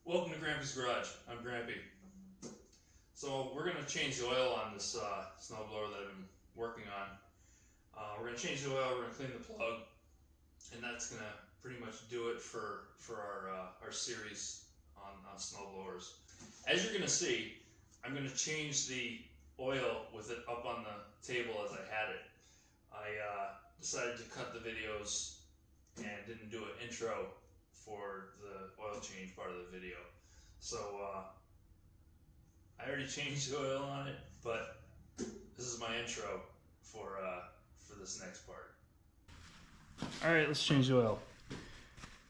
Welcome to Grampy's Garage. I'm Grampy. So we're going to change the oil on this snowblower that I've been working on. We're going to change the oil, we're going to clean the plug, and that's going to pretty much do it for our series on snowblowers. As you're going to see, I'm going to change the oil with it up on the table as I had it. I decided to cut the videos and didn't do an intro for the oil change part of the video. So I already changed the oil on it, but this is my intro for this next part. All right, let's change the oil.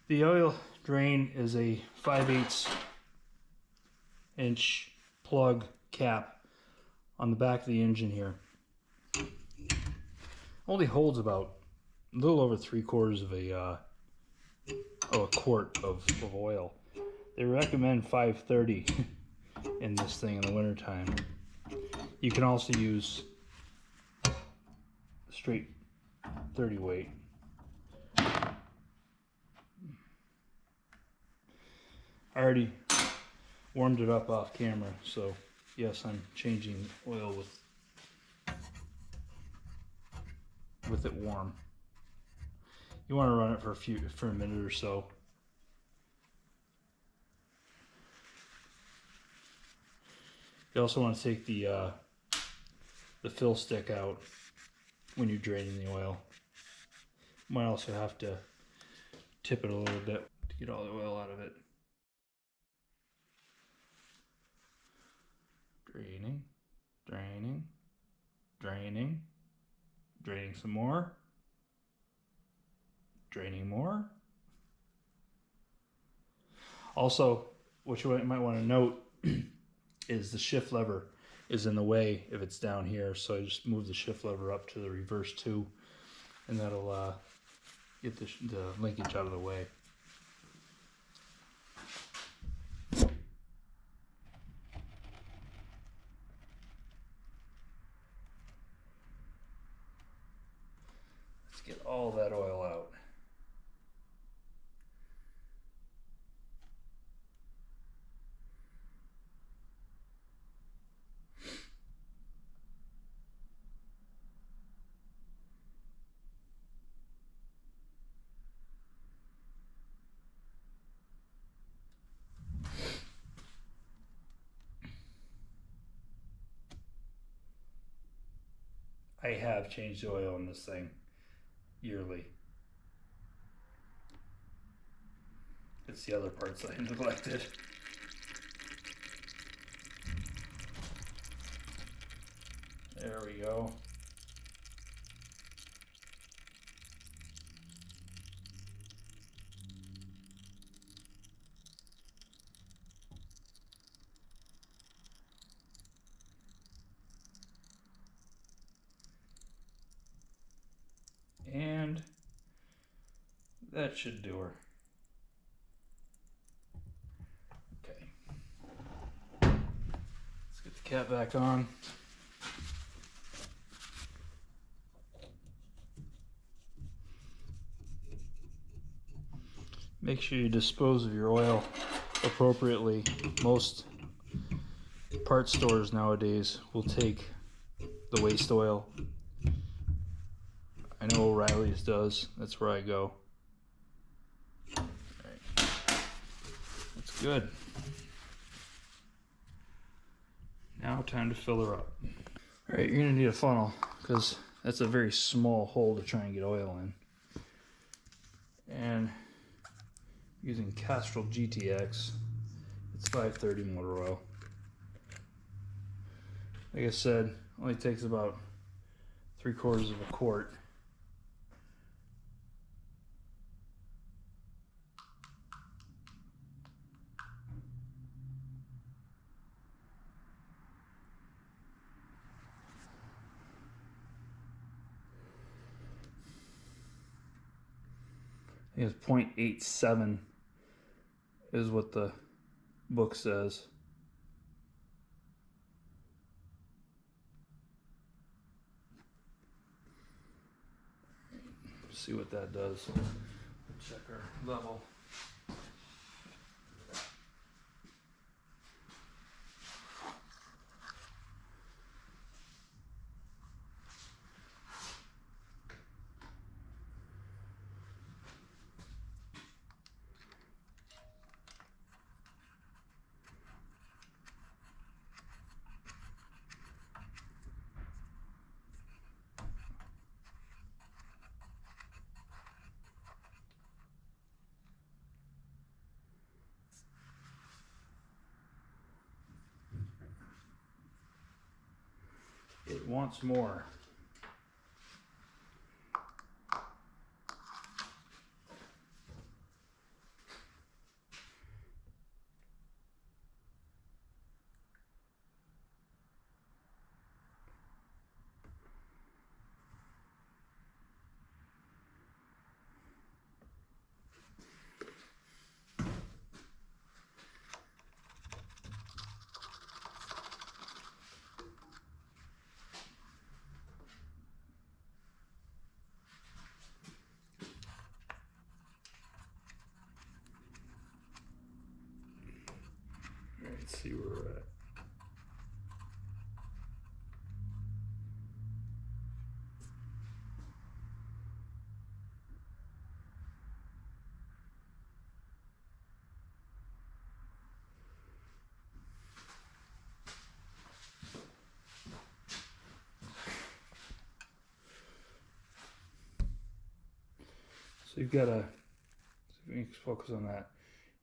The oil drain is a 5/8 inch plug cap on the back of the engine here. Only holds about a little over 3/4 of a quart of oil. They recommend 530 in this thing in the wintertime. You can also use straight 30 weight. I already warmed it up off camera, so yes, I'm changing oil with it warm. You want to run it for a minute or so. You also want to take the fill stick out when you're draining the oil. Might also have to tip it a little bit to get all the oil out of it. Draining, draining, draining, draining some more, draining more. Also, what you might want to note is the shift lever is in the way if it's down here, so I just move the shift lever up to the reverse 2, and that'll get the linkage out of the way. Let's get all that oil out. I have changed the oil in this thing yearly. It's the other parts I neglected. There we go. And that should do her. Okay. Let's get the cap back on. Make sure you dispose of your oil appropriately. Most parts stores nowadays will take the waste oil. I know O'Reilly's does. That's where I go. All right. That's good. Now time to fill her up. All right, you're gonna need a funnel because that's a very small hole to try and get oil in. And using Castrol GTX, it's 530 motor oil. Like I said, only takes about 3/4 of a quart. I think it's 0.87 is what the book says. See what that does. Check our level. wants more. Let's see where we're at. So you've got a, so you can focus on that.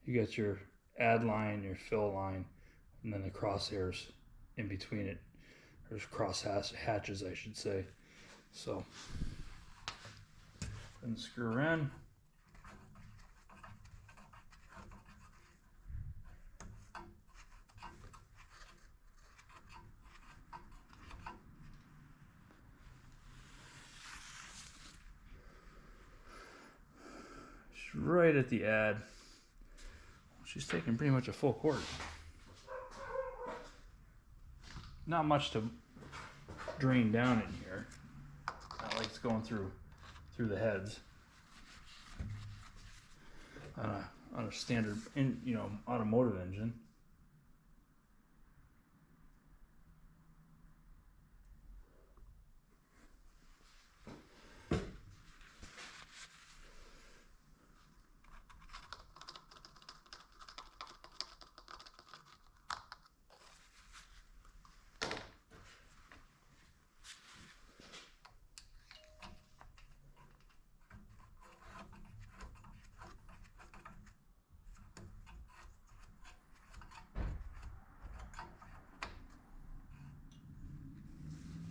You got your add line, your fill line, and then the crosshairs in between it. There's cross hatches, I should say. So, then screw her in. She's right at the add. She's taking pretty much a full quart. Not much to drain down in here. Not like it's going through the heads on a standard automotive engine.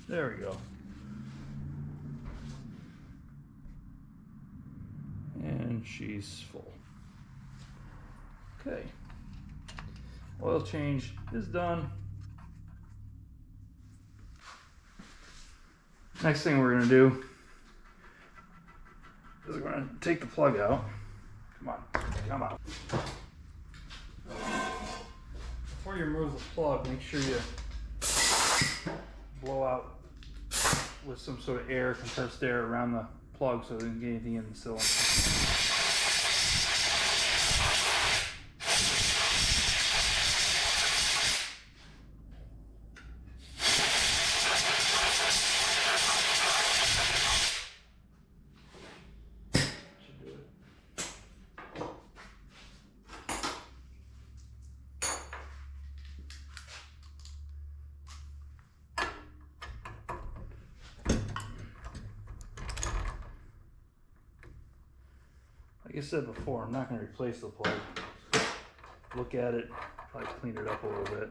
There we go. And she's full. Okay. Oil change is done. Next thing we're going to do is we're going to take the plug out. Come on. Before you remove the plug, make sure you blow out with some sort of air, compressed air around the plug so it doesn't get anything in the cylinder. Like I said before, I'm not going to replace the plug. Look at it, probably clean it up a little bit.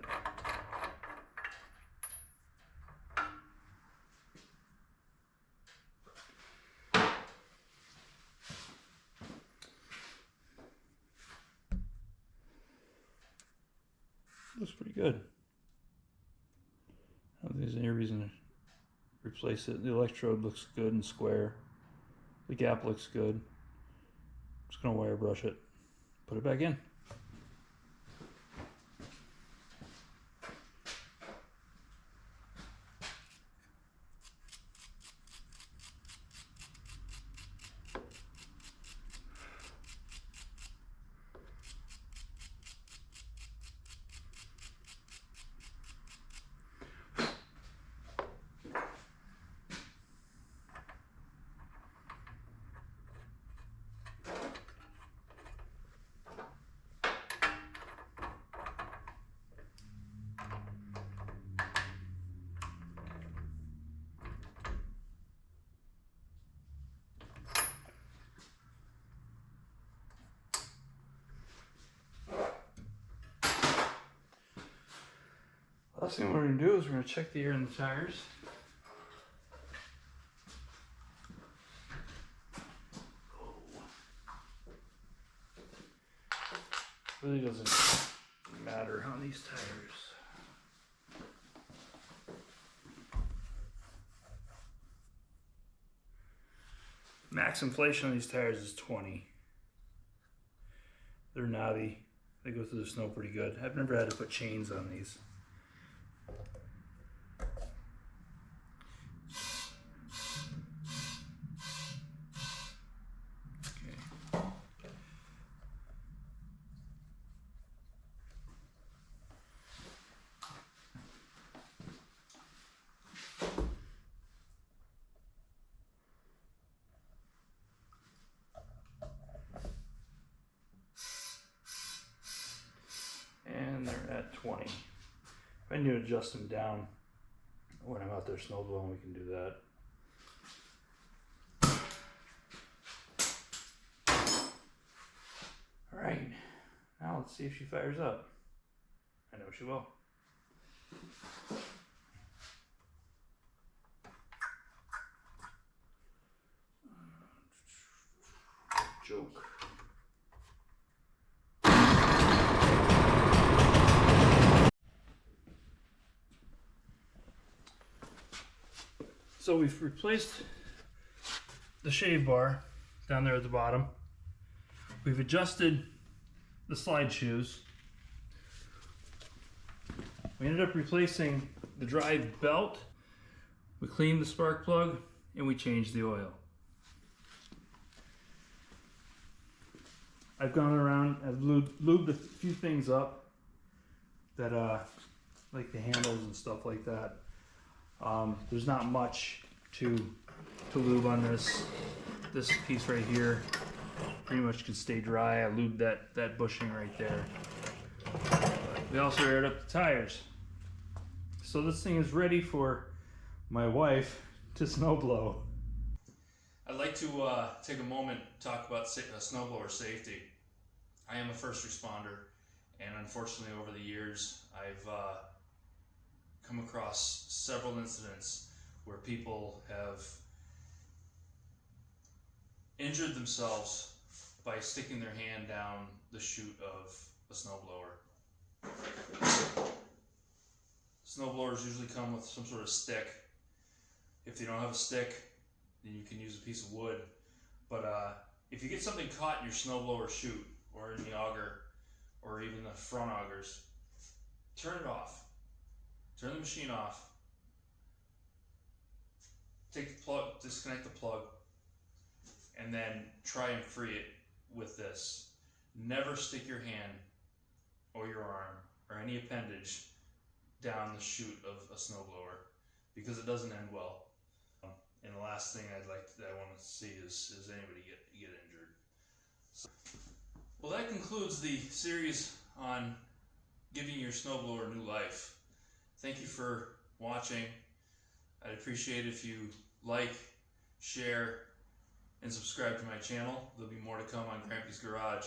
Looks pretty good. I don't think there's any reason to replace it. The electrode looks good and square. The gap looks good. Just gonna wire brush it, put it back in. Last thing we're going to do is we're going to check the air in the tires. Really doesn't matter on these tires. Max inflation on these tires is 20. They're knobby. They go through the snow pretty good. I've never had to put chains on these. Okay. And they're at 20. If I need to adjust them down when I'm out there snow blowing, we can do that. All right, now let's see if she fires up. I know she will. Joke. So we've replaced the shave bar down there at the bottom. We've adjusted the slide shoes. We ended up replacing the drive belt. We cleaned the spark plug and we changed the oil. I've gone around, I've lubed a few things up that like the handles and stuff like that. There's not much to lube on this piece right here. Pretty much can stay dry. I lubed that bushing right there. We also aired up the tires. So this thing is ready for my wife to snow blow. I'd like to take a moment to talk about snowblower safety. I am a first responder, and unfortunately over the years I've come across several incidents where people have injured themselves by sticking their hand down the chute of a snowblower. Snowblowers usually come with some sort of stick. If you don't have a stick, then you can use a piece of wood. But if you get something caught in your snowblower chute or in the auger or even the front augers, turn it off. Turn the machine off. Take the plug, disconnect the plug, and then try and free it with this. Never stick your hand or your arm or any appendage down the chute of a snowblower because it doesn't end well. And the last thing I want to see is anybody get injured. So, well, that concludes the series on giving your snowblower new life. Thank you for watching. I'd appreciate it if you like, share, and subscribe to my channel. There'll be more to come on Grampy's Garage.